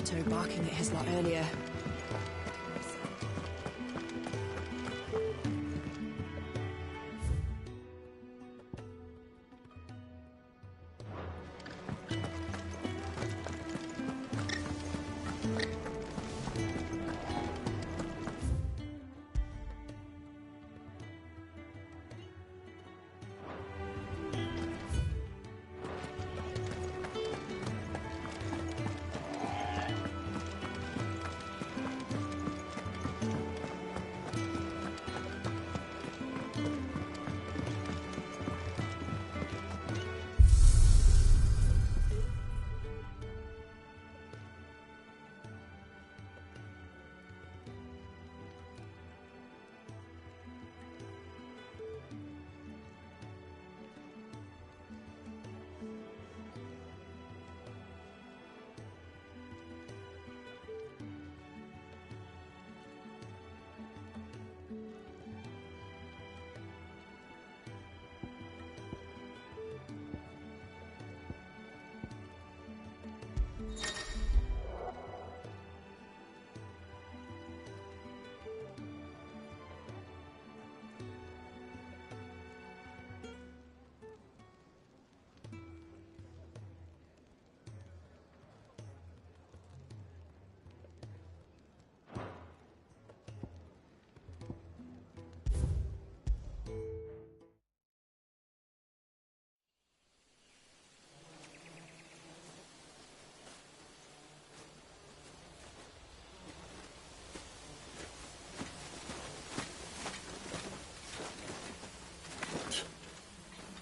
Otto barking at his lot earlier.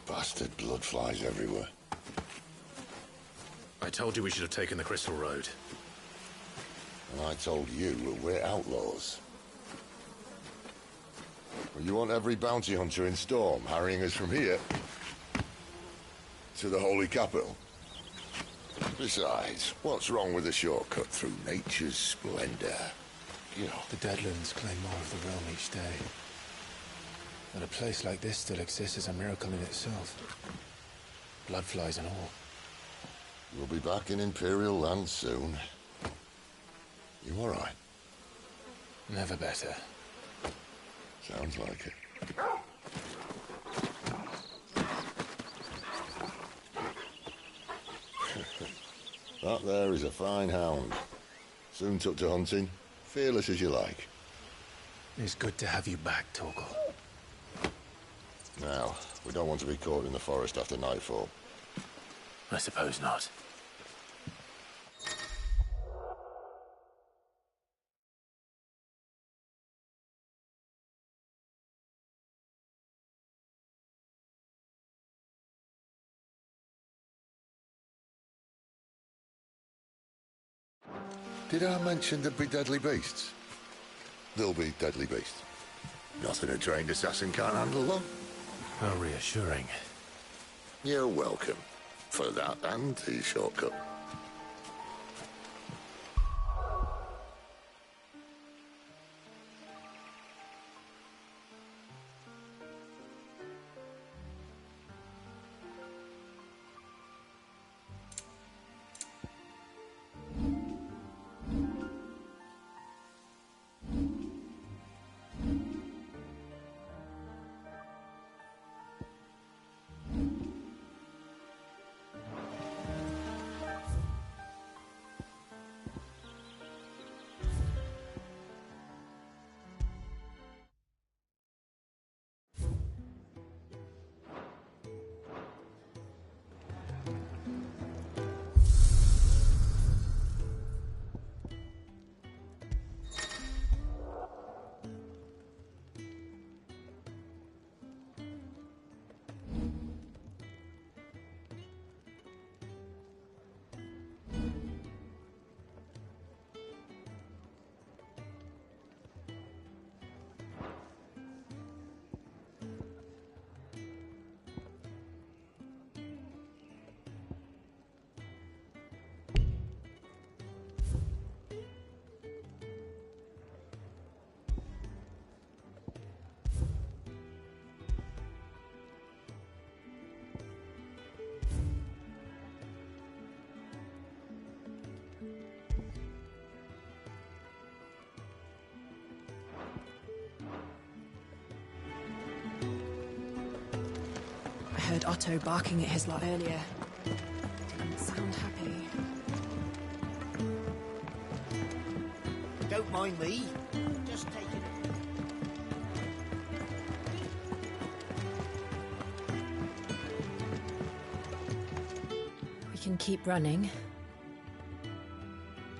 Bastard blood flies everywhere. I told you we should have taken the Crystal Road. And I told you that we're outlaws. Well, you want every bounty hunter in Storm harrying us from here to the Holy Capital? Besides, what's wrong with a shortcut through nature's splendor? You know. The Deadlands claim more of the realm each day. That a place like this still exists is a miracle in itself. Bloodflies and all. We'll be back in Imperial land soon. You all right? Never better. Sounds like it. That there is a fine hound. Soon took to hunting. Fearless as you like. It's good to have you back, Torgal. Now, we don't want to be caught in the forest after nightfall. I suppose not. Did I mention there'd be deadly beasts? There'll be deadly beasts. Nothing a trained assassin can't handle them. How reassuring. You're welcome. For that and the shortcut. heard Otto barking at his lot earlier. Didn't sound happy. Don't mind me. Just taking it. We can keep running.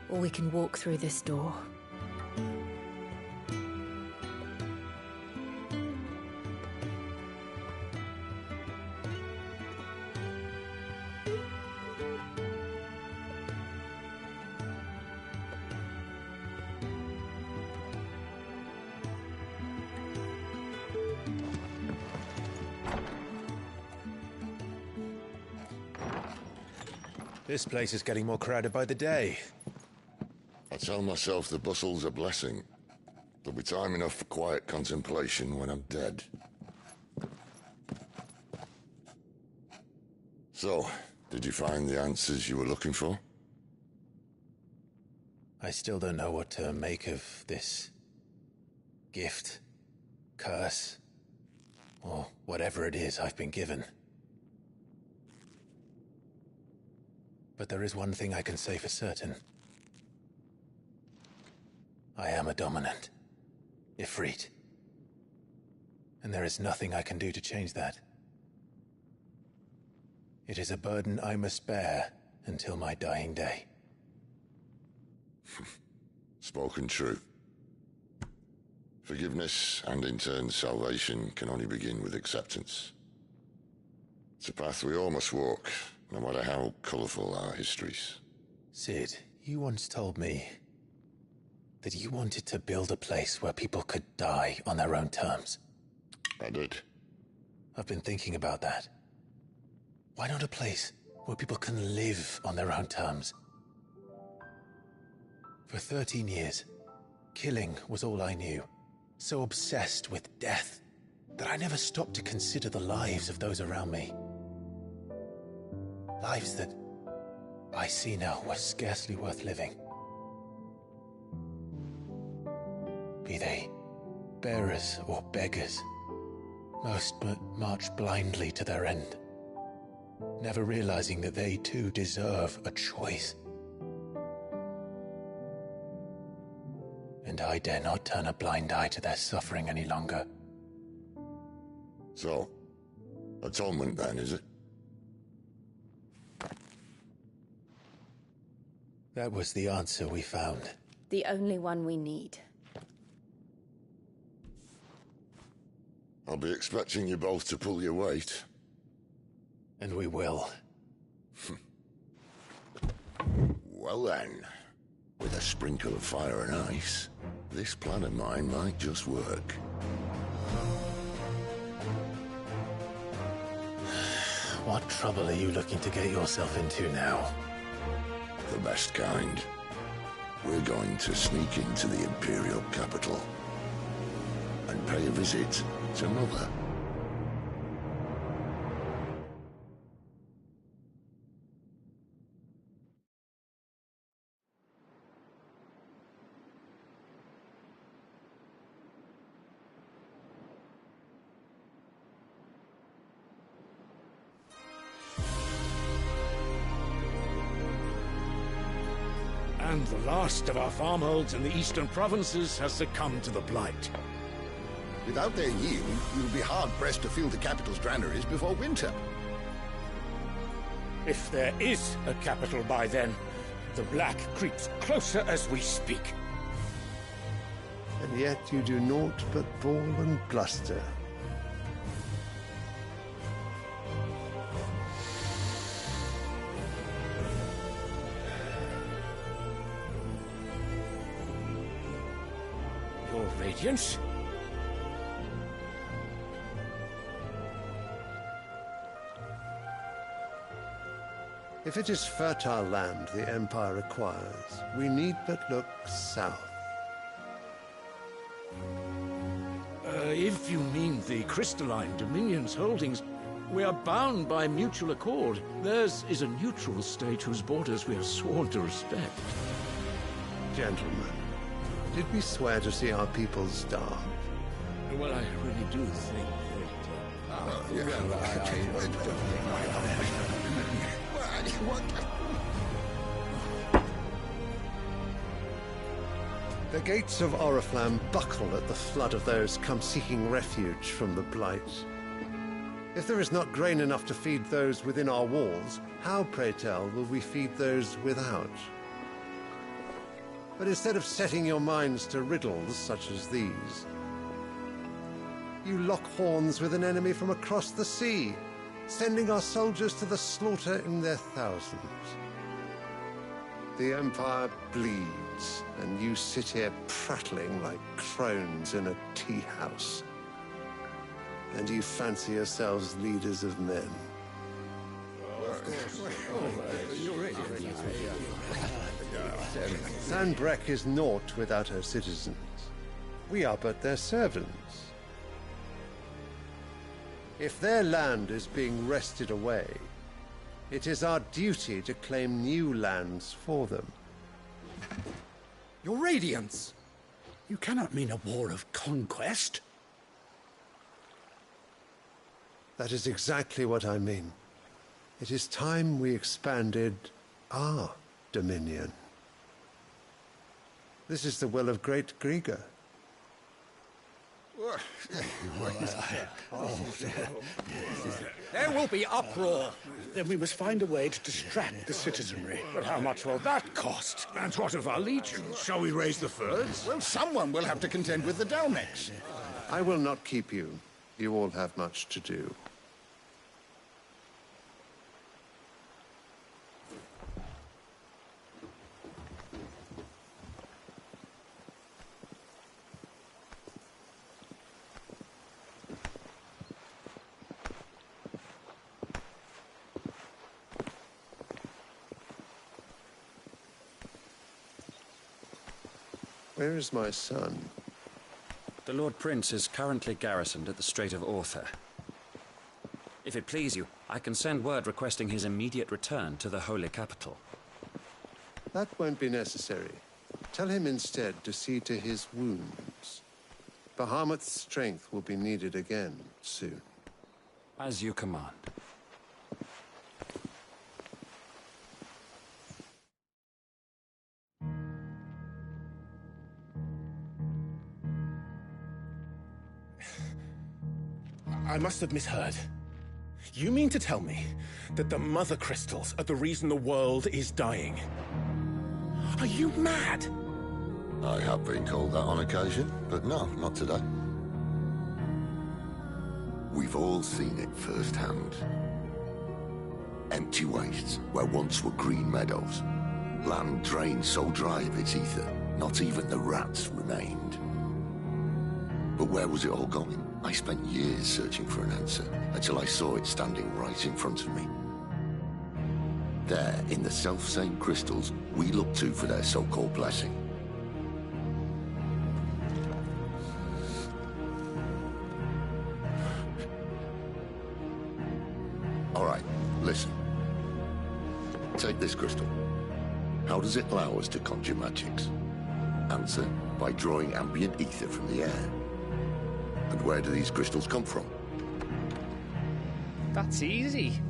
Or we can walk through this door. This place is getting more crowded by the day. I tell myself the bustle's a blessing. There'll be time enough for quiet contemplation when I'm dead. So, did you find the answers you were looking for? I still don't know what to make of this gift, curse, or whatever it is I've been given. But there is one thing I can say for certain. I am a dominant, Ifrit. And there is nothing I can do to change that. It is a burden I must bear until my dying day. Spoken true. Forgiveness and in turn salvation can only begin with acceptance. It's a path we all must walk, no matter how colourful our histories. Sid, you once told me that you wanted to build a place where people could die on their own terms. I did. I've been thinking about that. Why not a place where people can live on their own terms? For 13 years, killing was all I knew. So obsessed with death that I never stopped to consider the lives of those around me. Lives that I see now were scarcely worth living. Be they bearers or beggars, most march blindly to their end, never realizing that they too deserve a choice. And I dare not turn a blind eye to their suffering any longer. So, atonement then, is it? That was the answer we found. The only one we need. I'll be expecting you both to pull your weight. And we will. Well then, with a sprinkle of fire and ice, this plan of mine might just work. What trouble are you looking to get yourself into now? The best kind. We're going to sneak into the Imperial capital and pay a visit to Mother. And the last of our farmholds in the eastern provinces has succumbed to the blight. Without their yield, you'll be hard-pressed to fill the capital's granaries before winter. If there is a capital by then, the black creeps closer as we speak. And yet you do naught but bawl and bluster. Your Radiance? If it is fertile land the Empire acquires, we need but look south. If you mean the crystalline Dominion's holdings, we are bound by mutual accord. Theirs is a neutral state whose borders we are sworn to respect. Gentlemen, did we swear to see our people starve? Well, I really do think that The gates of Oriflamme buckle at the flood of those come seeking refuge from the Blight. If there is not grain enough to feed those within our walls, how, pray tell, will we feed those without? But instead of setting your minds to riddles such as these, you lock horns with an enemy from across the sea, sending our soldiers to the slaughter in their thousands. The Empire bleeds, and you sit here prattling like crones in a tea house. And you fancy yourselves leaders of men. Sanbreque is naught without her citizens. We are but their servants. If their land is being wrested away, it is our duty to claim new lands for them. Your Radiance! You cannot mean a war of conquest. That is exactly what I mean. It is time we expanded our dominion. This is the will of great Grieger. There will be uproar. Then we must find a way to distract the citizenry. But how much will that cost? And what of our legions? Shall we raise the thirds? Well, someone will have to contend with the Dalnex. I will not keep you. You all have much to do. Where is my son? The Lord Prince is currently garrisoned at the Strait of Author. If it please you, I can send word requesting his immediate return to the Holy Capital. That won't be necessary. Tell him instead to see to his wounds. Bahamut's strength will be needed again soon. As you command. I must have misheard. You mean to tell me that the Mother Crystals are the reason the world is dying? Are you mad? I have been called that on occasion, but no, not today. We've all seen it firsthand. Empty wastes where once were green meadows. Land drained so dry of its ether, not even the rats remained. But where was it all going? I spent years searching for an answer, until I saw it standing right in front of me. There, in the self-same crystals we look to for their so-called blessing. All right, listen. Take this crystal. How does it allow us to conjure magics? Answer, by drawing ambient ether from the air. And where do these crystals come from? That's easy.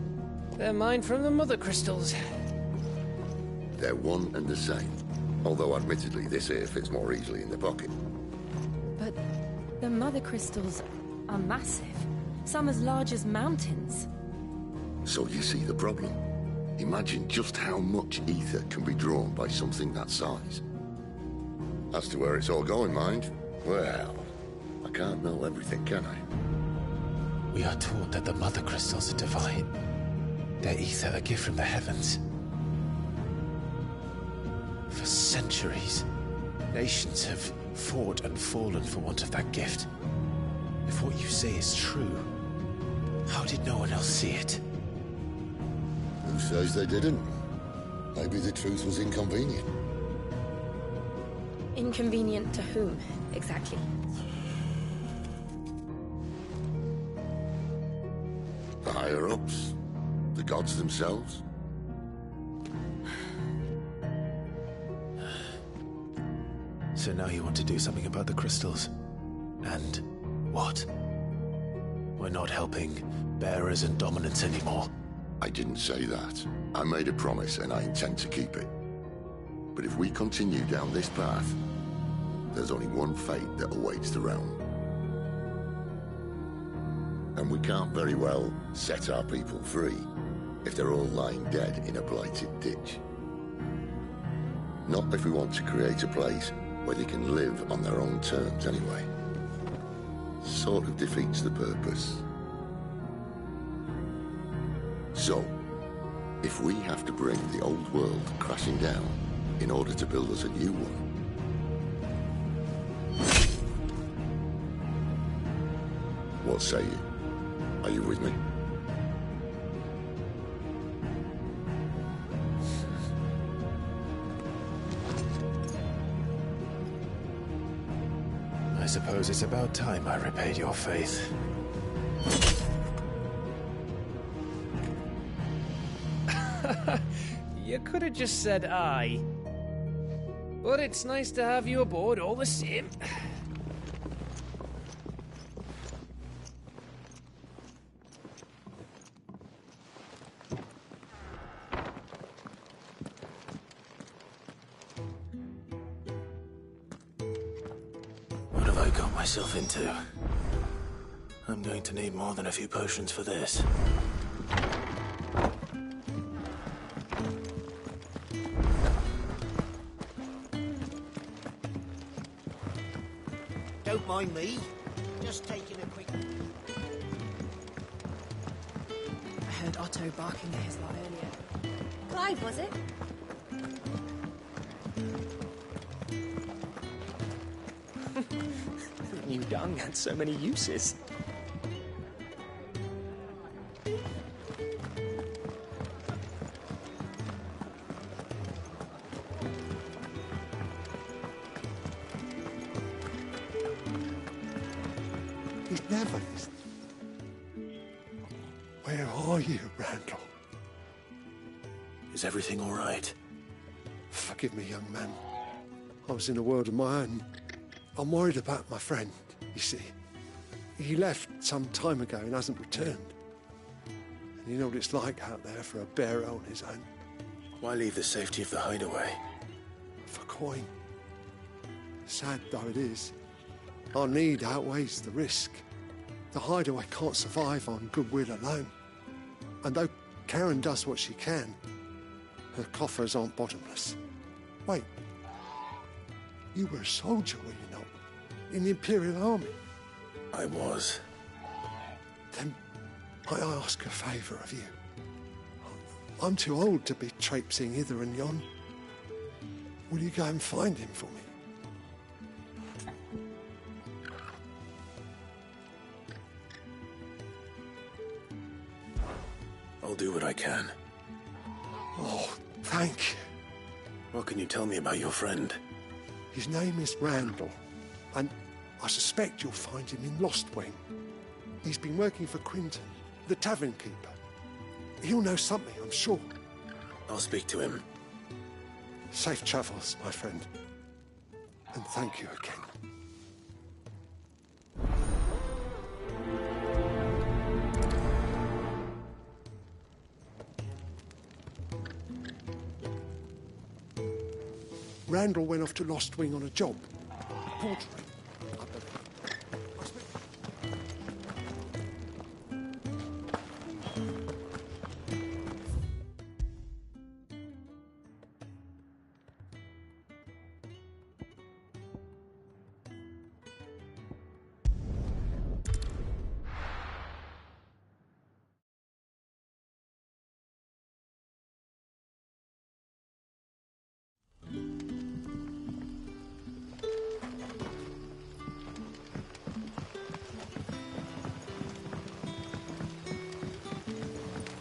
They're mined from the Mother Crystals. They're one and the same. Although admittedly this here fits more easily in the pocket. But the Mother Crystals are massive. Some as large as mountains. So you see the problem. Imagine just how much ether can be drawn by something that size. As to where it's all going, mind? Well, I can't know everything, can I? We are taught that the Mother Crystals are divine. Their ether a gift from the heavens. For centuries, nations have fought and fallen for want of that gift. If what you say is true, how did no one else see it? Who says they didn't? Maybe the truth was inconvenient. Inconvenient to whom, exactly? The higher-ups? The gods themselves? So now you want to do something about the crystals. And what? We're not helping bearers and dominants anymore. I didn't say that. I made a promise and I intend to keep it. But if we continue down this path, there's only one fate that awaits the realm. And we can't very well set our people free if they're all lying dead in a blighted ditch. Not if we want to create a place where they can live on their own terms anyway. Sort of defeats the purpose. So, if we have to bring the old world crashing down in order to build us a new one, what say you? Are you with me? I suppose it's about time I repaid your faith. You could have just said aye. But it's nice to have you aboard all the same. What have I got myself into? I'm going to need more than a few potions for this. Don't mind me. Just taking a quick... I heard Otto barking at his lot earlier. Clive, was it? Who knew dung had so many uses? He's never listened. Where are you, Randall? Is everything all right? Forgive me, young man. I was in a world of my own. I'm worried about my friend, you see. He left some time ago and hasn't returned. And you know what it's like out there for a bearer on his own. Why leave the safety of the hideaway? For coin. Sad though it is, our need outweighs the risk. The hideaway can't survive on goodwill alone. And though Karen does what she can, her coffers aren't bottomless. Wait, you were a soldier, were you not? In the Imperial Army? I was. Then might I ask a favour of you? I'm too old to be traipsing hither and yon. Will you go and find him for me? I'll do what I can. Oh, thank you. What can you tell me about your friend? His name is Randall, and I suspect you'll find him in Lost Wing. He's been working for Quinton, the tavern keeper. He'll know something, I'm sure. I'll speak to him. Safe travels, my friend. And thank you again. Randall went off to Lost Wing on a job. Portrait.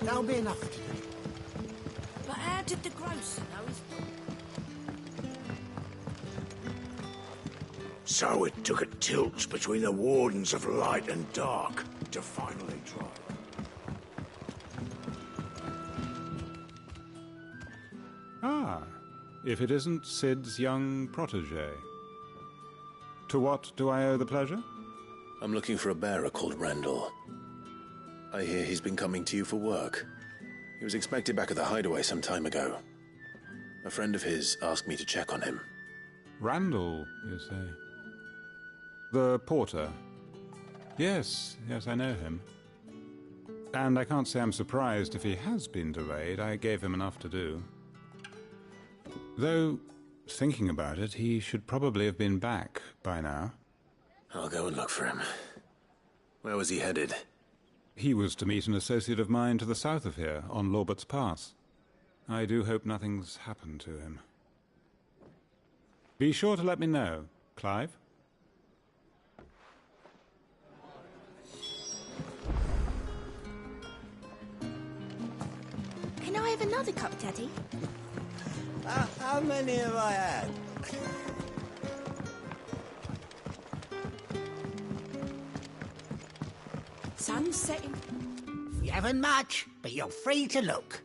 That'll be enough for today. But how did the grocer know his... So it took a tilt between the Wardens of Light and Dark to finally triumph. Ah, if it isn't Sid's young protégé. To what do I owe the pleasure? I'm looking for a bearer called Randall. I hear he's been coming to you for work. He was expected back at the hideaway some time ago. A friend of his asked me to check on him. Randall, you say? The porter? Yes, I know him. And I can't say I'm surprised if he has been delayed. I gave him enough to do. Though, thinking about it, he should probably have been back by now. I'll go and look for him. Where was he headed? He was to meet an associate of mine to the south of here, on Lorbert's Pass. I do hope nothing's happened to him. Be sure to let me know, Clive. Can I have another cup, Daddy? How many have I had? Sun's setting. You haven't much, but you're free to look.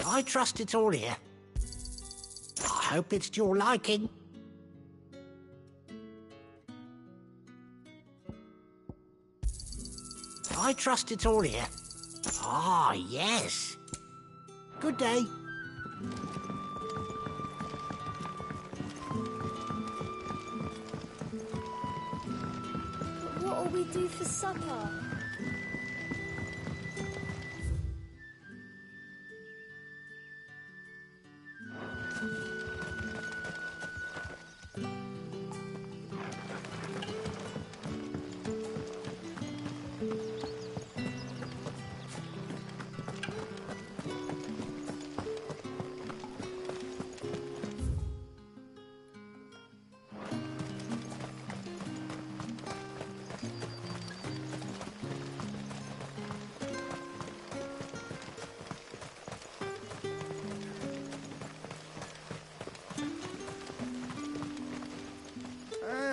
I trust it's all here. I hope it's to your liking. I trust it's all here. Ah, yes. Good day. What'll we do for supper?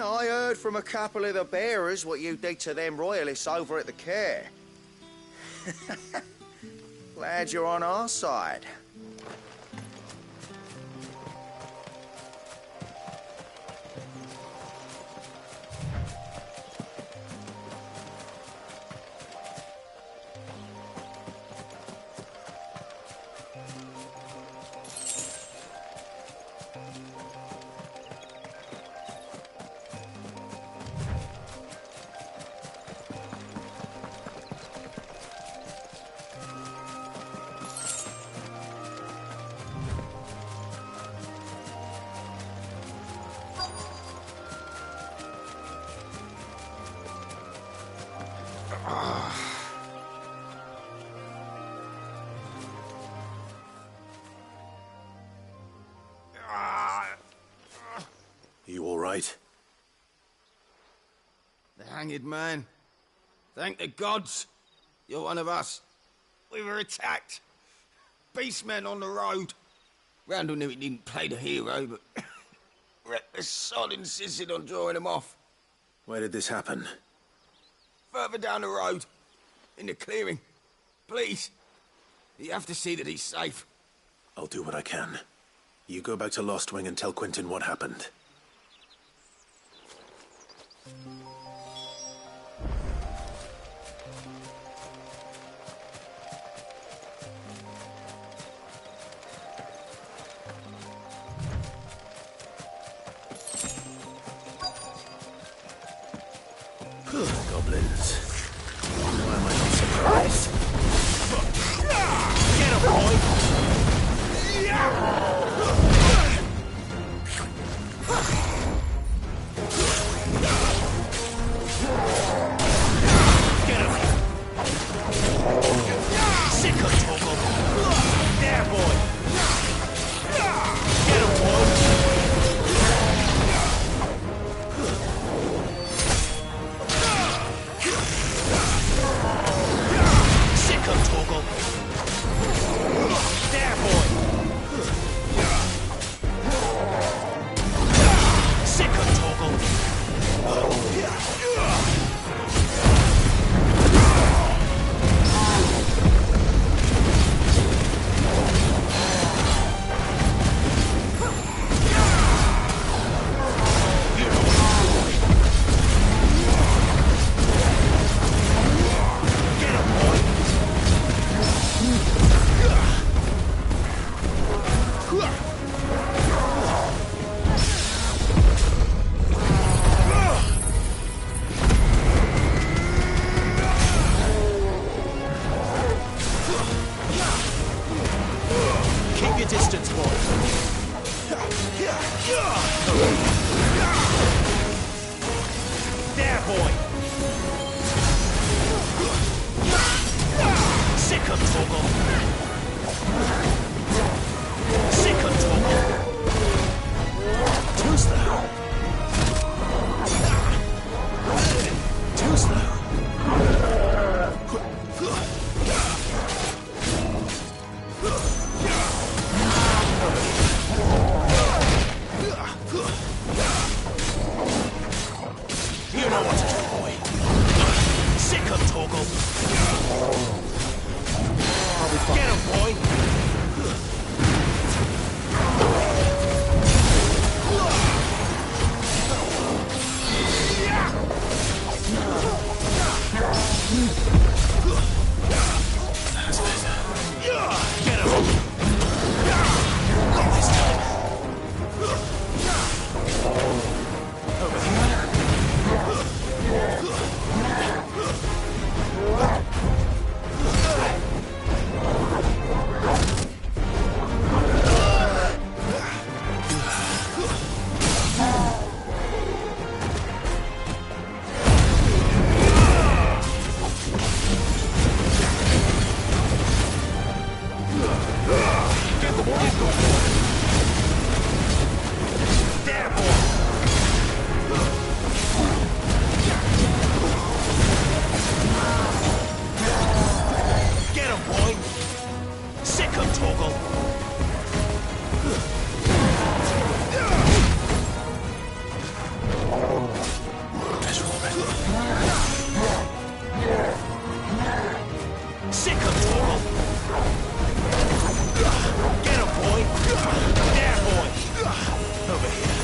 I heard from a couple of the bearers what you did to them royalists over at the care. Glad you're on our side. You all right? The hanged man. Thank the gods. You're one of us. We were attacked. Beastmen on the road. Randall knew he didn't play the hero, but reckless sod insisted on drawing him off. Where did this happen? Further down the road. In the clearing. Please. You have to see that he's safe. I'll do what I can. You go back to Lost Wing and tell Quentin what happened. Goblins. Why am I not surprised? Get him, boy! Keep your distance, boy. There, boy. Sick of Torgal. Sick of Torgal. Too slow. Too slow. You know what to do, boy. Sick of Torgal. Get him, boy. That's better. Get him. Not this time. Over here.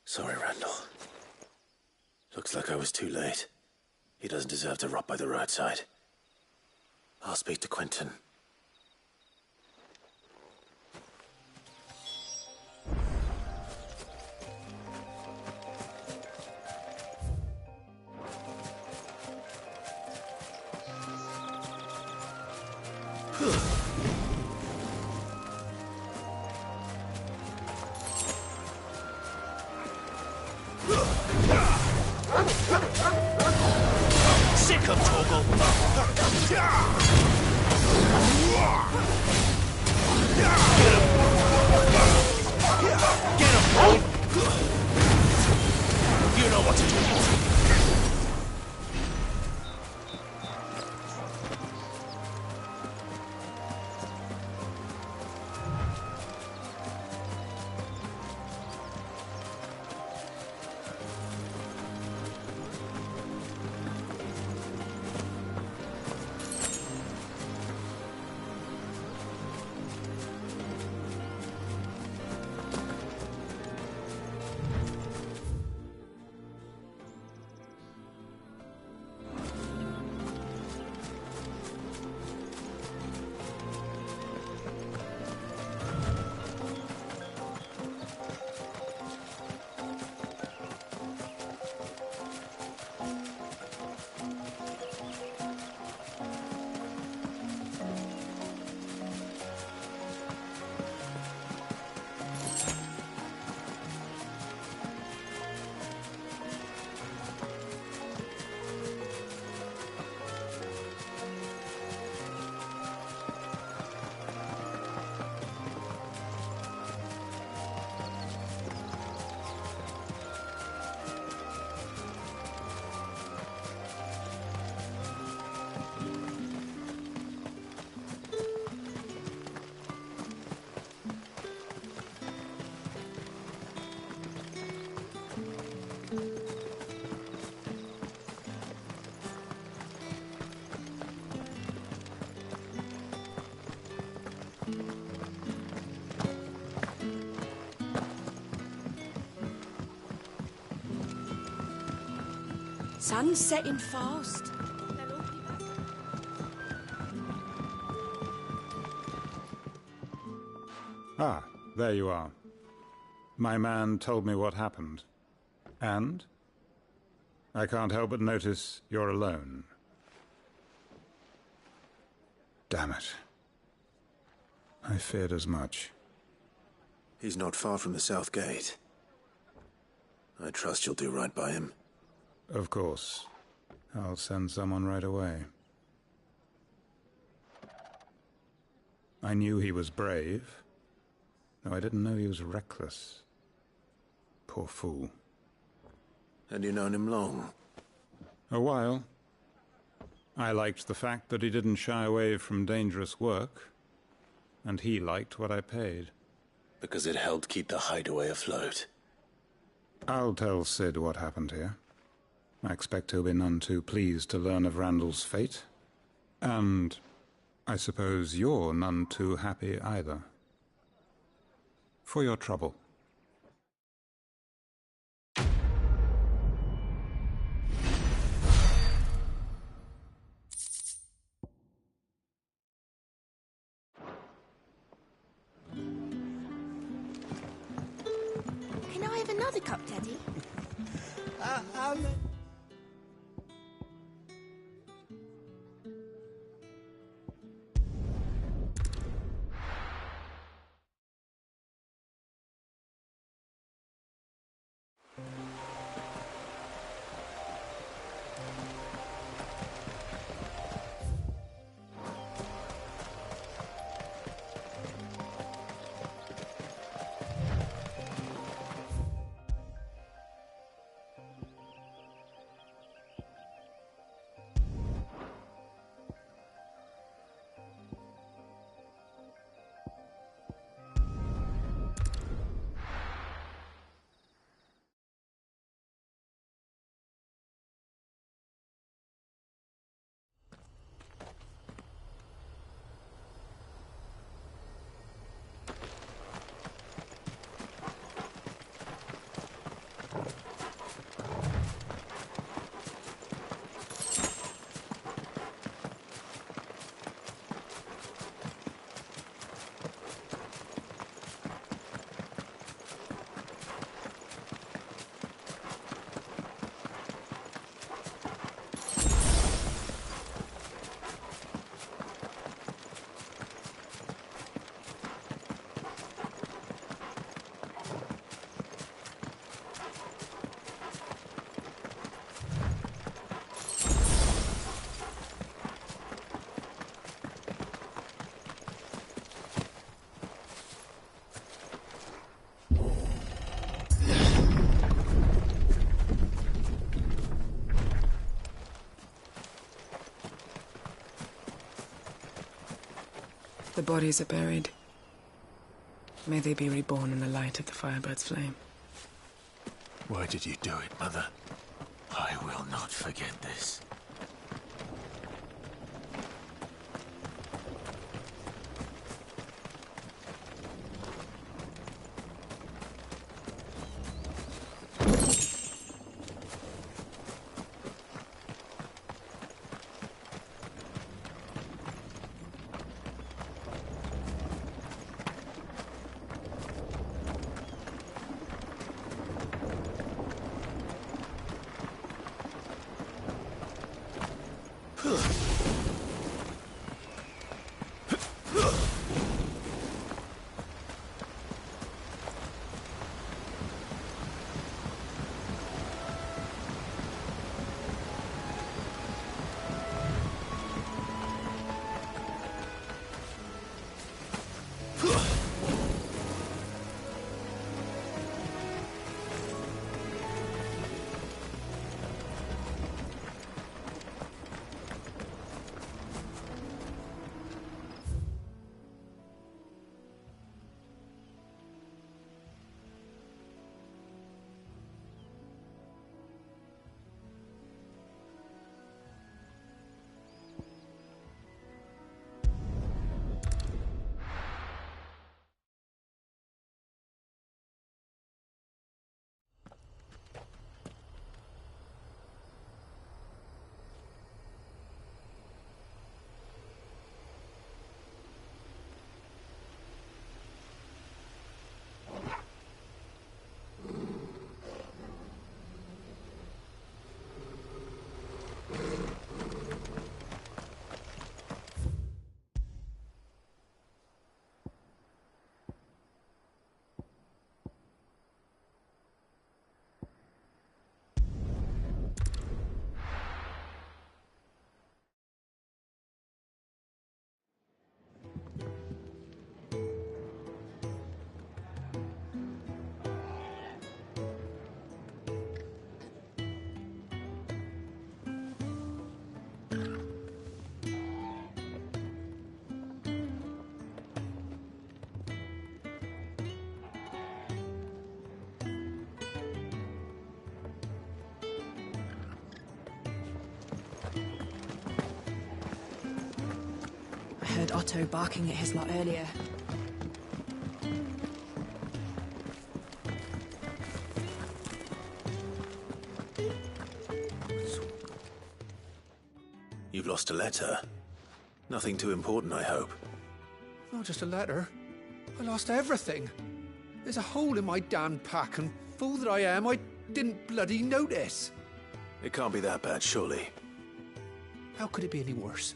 Sorry, Randall. Looks like I was too late. He doesn't deserve to rot by the roadside. I'll speak to Quentin. Sick of Torgal. Get him, boy. You know what to do. Sun's setting fast. Ah, there you are. My man told me what happened. And? I can't help but notice you're alone. Damn it. I feared as much. He's not far from the South Gate. I trust you'll do right by him. Of course. I'll send someone right away. I knew he was brave, though I didn't know he was reckless. Poor fool. Had you known him long? A while. I liked the fact that he didn't shy away from dangerous work, and he liked what I paid. Because it helped keep the hideaway afloat. I'll tell Sid what happened here. I expect he'll be none too pleased to learn of Randall's fate. And I suppose you're none too happy either. For your trouble. Can I have another cup, Daddy? The bodies are buried. May they be reborn in the light of the Firebird's flame. Why did you do it, Mother? I will not forget this. heard Otto barking at his lot earlier. You've lost a letter. Nothing too important, I hope. Not just a letter. I lost everything. There's a hole in my damned pack, and fool that I am, I didn't bloody notice. It can't be that bad, surely. How could it be any worse?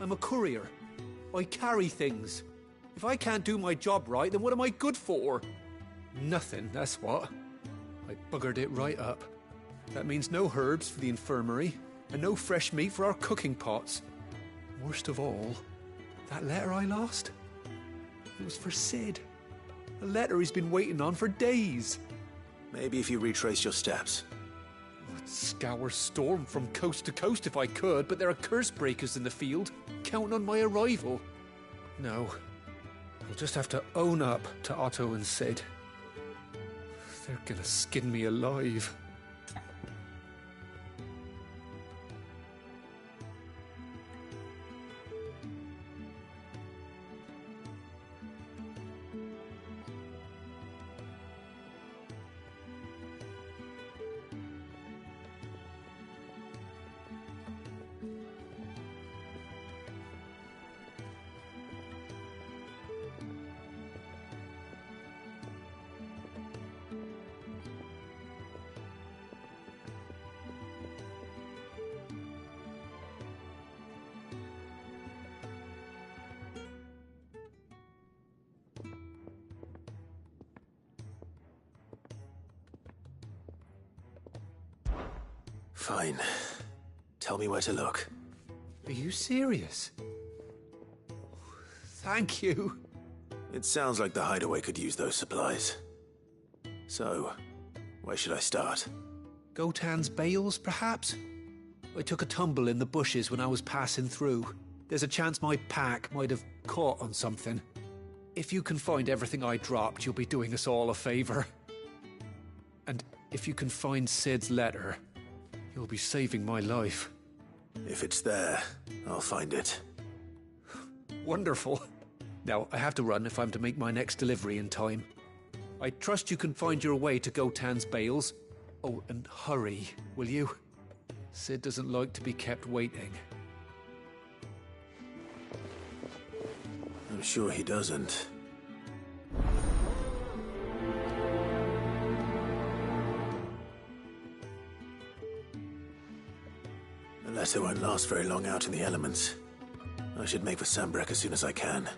I'm a courier. I carry things. If I can't do my job right, then what am I good for? Nothing, that's what. I buggered it right up. That means no herbs for the infirmary, and no fresh meat for our cooking pots. Worst of all, that letter I lost, it was for Sid. A letter he's been waiting on for days. Maybe if you retrace your steps. I'd scour Storm from coast to coast if I could, but there are curse breakers in the field, counting on my arrival. No, I'll just have to own up to Otto and Sid. They're gonna skin me alive. Fine. Tell me where to look. Are you serious? Thank you. It sounds like the hideaway could use those supplies. So, where should I start? Gotan's bales, perhaps? I took a tumble in the bushes when I was passing through. There's a chance my pack might have caught on something. If you can find everything I dropped, you'll be doing us all a favor. And if you can find Sid's letter, you'll be saving my life. If it's there, I'll find it. Wonderful. Now, I have to run if I'm to make my next delivery in time. I trust you can find your way to Gotan's bales. Oh, and hurry, will you? Sid doesn't like to be kept waiting. I'm sure he doesn't. The letter won't last very long out in the elements. I should make for Sambrek as soon as I can.